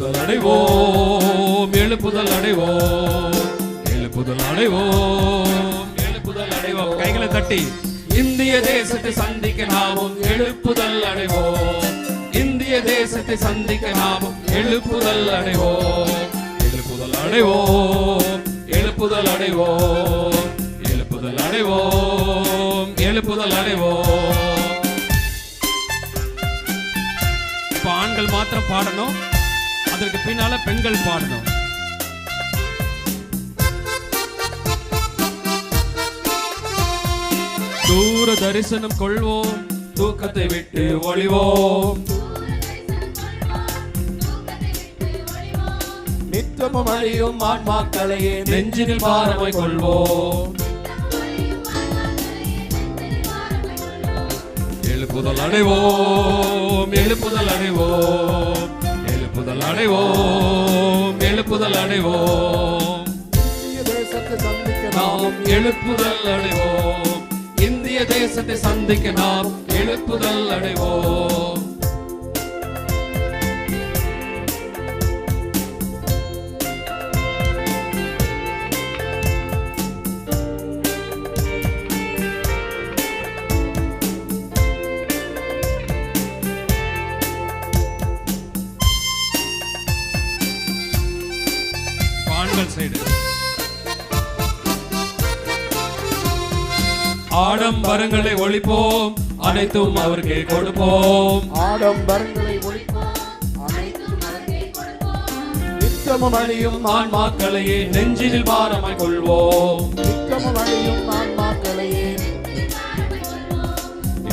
எழுப்புதல் அடைவோம், எழுப்புதல் அடைவோம், எழுப்புதல் அடைவோம், எழுப்புதல் அடைவோம். கைகளை தட்டி இந்திய தேசத்தை சந்திக்க நாமும் எழுப்புதல் அடைவோம், இந்திய தேசத்தை சந்திக்க நாமும் எழுப்புதல் அடைவோம், எழுப்புதல் அடைவோம், எழுப்புதல் அடைவோம், எழுப்புதல் அடைவோம், எழுப்புதல் அடைவோம். இப்ப ஆண்கள் மாத்திரம் பாடணும், அதற்கு பின்னால பெண்கள் பாடணும். தூர தரிசனம் கொள்வோம், தூக்கத்தை விட்டு ஒளிவோம், நித்தமும் அழியும் ஆன்மாக்களையே நெஞ்சினில் பாரமாய் கொள்வோம். எழுப்புதல் அடைவோம், எழுப்புதல் அடைவோம், எழுப்புதல் அடைவோம், எழுப்புதல் அடைவோம். இந்திய தேசத்தை சந்திக்க நாம் எழுப்புதல் அடைவோம், இந்திய தேசத்தை சந்திக்க நாம் எழுப்புதல் அடைவோம். சைடு ஆடம்பரங்களை ஒழிப்போம், அனைத்தும் அவருக்கே கொடுப்போம், ஆடம்பரங்களை ஒழிப்போம், அனைத்தும் அவருக்கே கொடுப்போம், நித்தமும் அழியும் ஆன்மாக்களையே நெஞ்சினில் பாரமாய் கொள்வோம், நித்தமும் அழியும் ஆன்மாக்களையே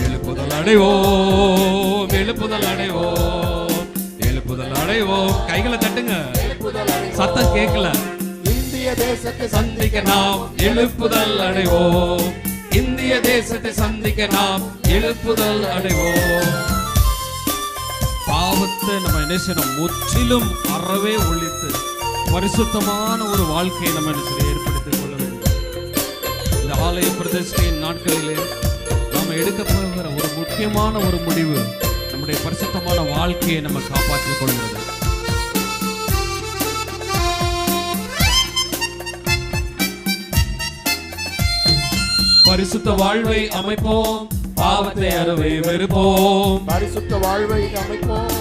எழுப்புதல் அடைவோம், எழுப்புதல் அடைவோம், எழுப்புதல் அடைவோம். கைகளை தட்டுங்க, சத்தம் கேட்கல. இந்திய தேசத்தை சந்திக்க நாம் எழுப்புதல் அடைவோம், இந்திய தேசத்தை சந்திக்க நாம் எழுப்புதல் அடைவோம். பாவத்தை நம்ம என்ன செய்யணும், முற்றிலும் அறவே ஒழித்து பரிசுத்தமான ஒரு வாழ்க்கையை நம்ம என்ன செய்ய ஏற்படுத்திக் கொள்ள வேண்டும். இந்த ஆலய பிரதிஷ்டையின் நாட்களிலே நாம் எடுக்க போகிற ஒரு முக்கியமான ஒரு முடிவு நம்முடைய பரிசுத்தமான வாழ்க்கையை நம்ம காப்பாற்றிக் கொள்கிறது. பரிசுத்த வாழ்வை அமைப்போம், பாவத்தை அறவே வெறுப்போம், பரிசுத்த வாழ்வை அமைப்போம்,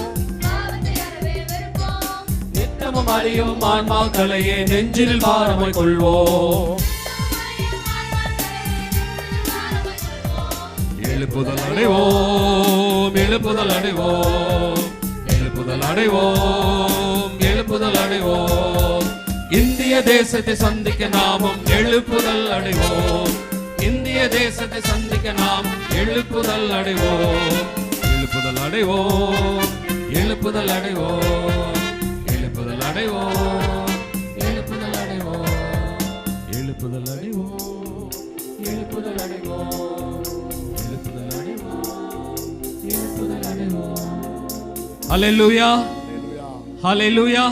நித்தமும் அழியும் ஆன்மாக்களையே நெஞ்சில் பாரமாய் கொள்வோம். எழுப்புதல் அடைவோம், எழுப்புதல் அடைவோம், எழுப்புதல் அடைவோம், எழுப்புதல் அடைவோம். இந்திய தேசத்தை சந்திக்க நாமும் எழுப்புதல் அடைவோம், இந்திய தேசத்தை சந்திக்க நாம் எழுப்புதல் அடைவோம், எழுப்புதல் அடைவோம், எழுப்புதல் அடைவோம், எழுப்புதல் அடைவோம், எழுப்புதல் அடைவோம், எழுப்புதல் அடைவோம், எழுப்புதல் அடைவோம், எழுப்புதல் அடைவோம், எழுப்புதல் அடைவோம். ஹல்லேலூயா, ஹல்லேலூயா.